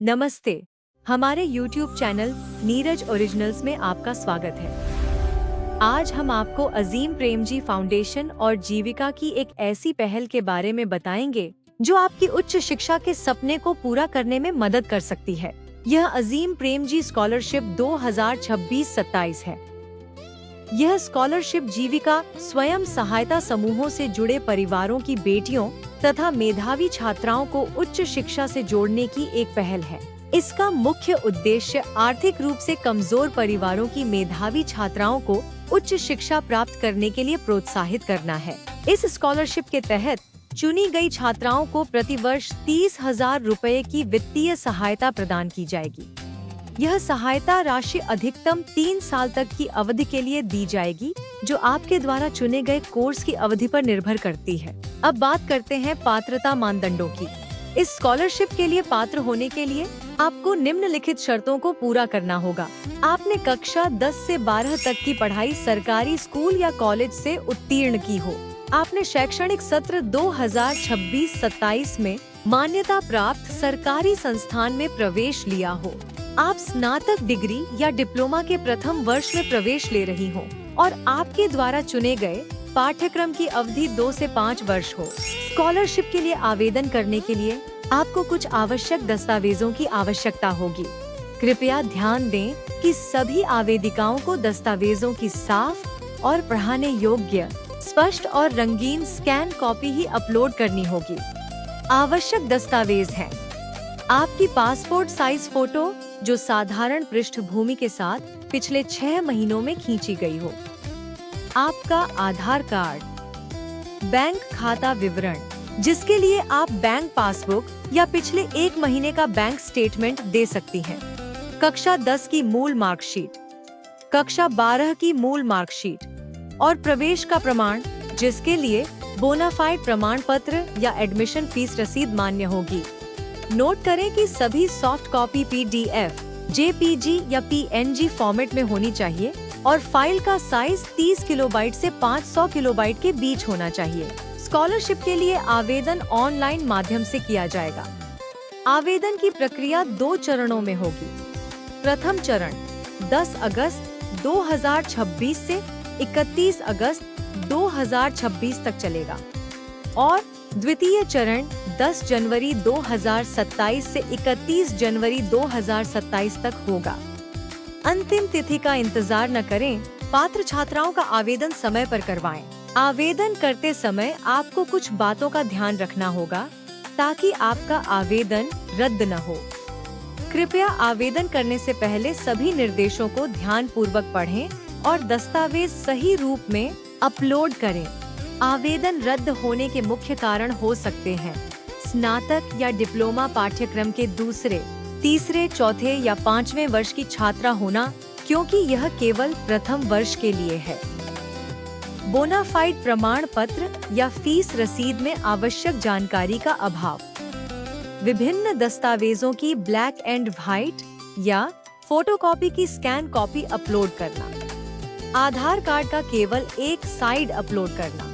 नमस्ते। हमारे YouTube channel Neeraj originals में आपका स्वागत है। आज हम आपको अजीम प्रेमजी फाउंडेशन और जीविका की एक ऐसी पहल के बारे में बताएंगे जो आपकी उच्च शिक्षा के सपने को पूरा करने में मदद कर सकती है। यह अजीम प्रेमजी स्कॉलरशिप 2026-27 है। यह स्कॉलरशिप जीविका स्वयं सहायता समूहों से जुड़े परिवारों की बेटियों तथा मेधावी छात्राओं को उच्च शिक्षा से जोड़ने की एक पहल है। इसका मुख्य उद्देश्य आर्थिक रूप से कमजोर परिवारों की मेधावी छात्राओं को उच्च शिक्षा प्राप्त करने के लिए प्रोत्साहित करना है। इस स्कॉलरशिप के तहत चुनी गई छात्राओं को प्रतिवर्ष 30,000 रुपए की वित्तीय सहायता प्रदान की जाएगी। यह सहायता राशि अधिकतम 3 साल तक की अवधि के लिए दी जाएगी, जो आपके द्वारा चुने गए कोर्स की अवधि पर निर्भर करती है। अब बात करते हैं पात्रता मानदंडों की। इस स्कॉलरशिप के लिए पात्र होने के लिए आपको निम्नलिखित शर्तों को पूरा करना होगा। आपने कक्षा 10 से 12 तक की पढ़ाई सरकारी स्कूल या कॉलेज से उत्तीर्ण की हो। आपने शैक्षणिक सत्र 2026-27 में मान्यता प्राप्त सरकारी संस्थान में प्रवेश लिया हो। आप स्नातक डिग्री या डिप्लोमा के प्रथम वर्ष में प्रवेश ले रही हो और आपके द्वारा चुने गए पाठ्यक्रम की अवधि 2 से 5 वर्ष हो। स्कॉलरशिप के लिए आवेदन करने के लिए आपको कुछ आवश्यक दस्तावेजों की आवश्यकता होगी। कृपया ध्यान दें कि सभी आवेदिकाओं को दस्तावेजों की साफ और पढ़ाने योग्य, स्पष्ट और रंगीन स्कैन कॉपी ही अपलोड करनी होगी। आवश्यक दस्तावेज हैं: आपकी पासपोर्ट साइज फोटो जो साधारण पृष्ठभूमि के साथ पिछले 6 महीनों में खींची गई हो, आपका आधार कार्ड, बैंक खाता विवरण जिसके लिए आप बैंक पासबुक या पिछले 1 महीने का बैंक स्टेटमेंट दे सकती हैं, कक्षा 10 की मूल मार्कशीट, कक्षा 12 की मूल मार्कशीट और प्रवेश का प्रमाण जिसके लिए बोनाफाइड प्रमाण पत्र या एडमिशन फीस रसीद मान्य होगी। नोट करें कि सभी सॉफ्ट कॉपी PDF, JPG या PNG फॉर्मेट में होनी चाहिए और फाइल का साइज 30 किलोबाइट से 500 किलोबाइट के बीच होना चाहिए। स्कॉलरशिप के लिए आवेदन ऑनलाइन माध्यम से किया जाएगा। आवेदन की प्रक्रिया 2 चरणों में होगी। प्रथम चरण 10 अगस्त 2026 से 31 अगस्त 2026 तक चलेगा और द्वितीय चरण 10 जनवरी 2027 से 31 जनवरी 2027 तक होगा। अंतिम तिथि का इंतजार न करें, पात्र छात्राओं का आवेदन समय पर करवाएं। आवेदन करते समय आपको कुछ बातों का ध्यान रखना होगा ताकि आपका आवेदन रद्द न हो। कृपया आवेदन करने से पहले सभी निर्देशों को ध्यान पूर्वक पढ़ें और दस्तावेज सही रूप में अपलोड करें। आवेदन रद्द होने के मुख्य कारण हो सकते हैं: स्नातक या डिप्लोमा पाठ्यक्रम के दूसरे, तीसरे, चौथे या 5वें वर्ष की छात्रा होना, क्योंकि यह केवल प्रथम वर्ष के लिए है। बोनाफाइड प्रमाण पत्र या फीस रसीद में आवश्यक जानकारी का अभाव। विभिन्न दस्तावेजों की ब्लैक एंड व्हाइट या फोटोकॉपी की स्कैन कॉपी अपलोड करना। आधार कार्ड का केवल एक साइड अपलोड करना।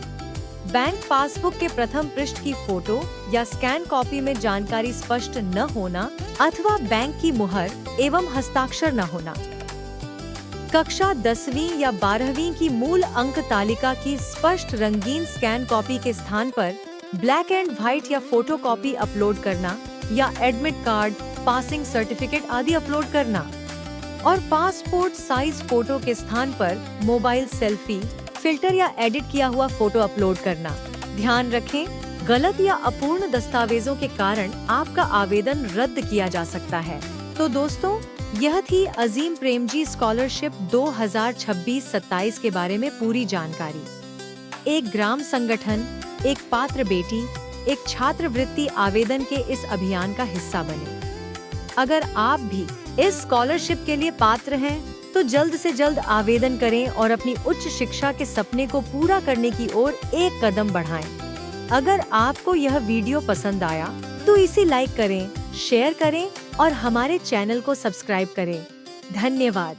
बैंक पासबुक के प्रथम पृष्ठ की फोटो या स्कैन कॉपी में जानकारी स्पष्ट न होना अथवा बैंक की मुहर एवं हस्ताक्षर न होना। कक्षा 10वीं या 12वीं की मूल अंक तालिका की स्पष्ट रंगीन स्कैन कॉपी के स्थान पर ब्लैक एंड व्हाइट या फोटो कॉपी अपलोड करना या एडमिट कार्ड, पासिंग सर्टिफिकेट आदि अपलोड करना। और पासपोर्ट साइज फोटो के स्थान पर मोबाइल सेल्फी, फिल्टर या एडिट किया हुआ फोटो अपलोड करना। ध्यान रखें, गलत या अपूर्ण दस्तावेजों के कारण आपका आवेदन रद्द किया जा सकता है। तो दोस्तों, यह थी अजीम प्रेमजी स्कॉलरशिप 2026-27 के बारे में पूरी जानकारी। एक ग्राम संगठन, एक पात्र बेटी, एक छात्रवृत्ति आवेदन के इस अभियान का हिस्सा बने। अगर आप भी इस स्कॉलरशिप के लिए पात्र हैं तो जल्द से जल्द आवेदन करें और अपनी उच्च शिक्षा के सपने को पूरा करने की ओर एक कदम बढ़ाएं। अगर आपको यह वीडियो पसंद आया तो इसे लाइक करें, शेयर करें और हमारे चैनल को सब्सक्राइब करें। धन्यवाद।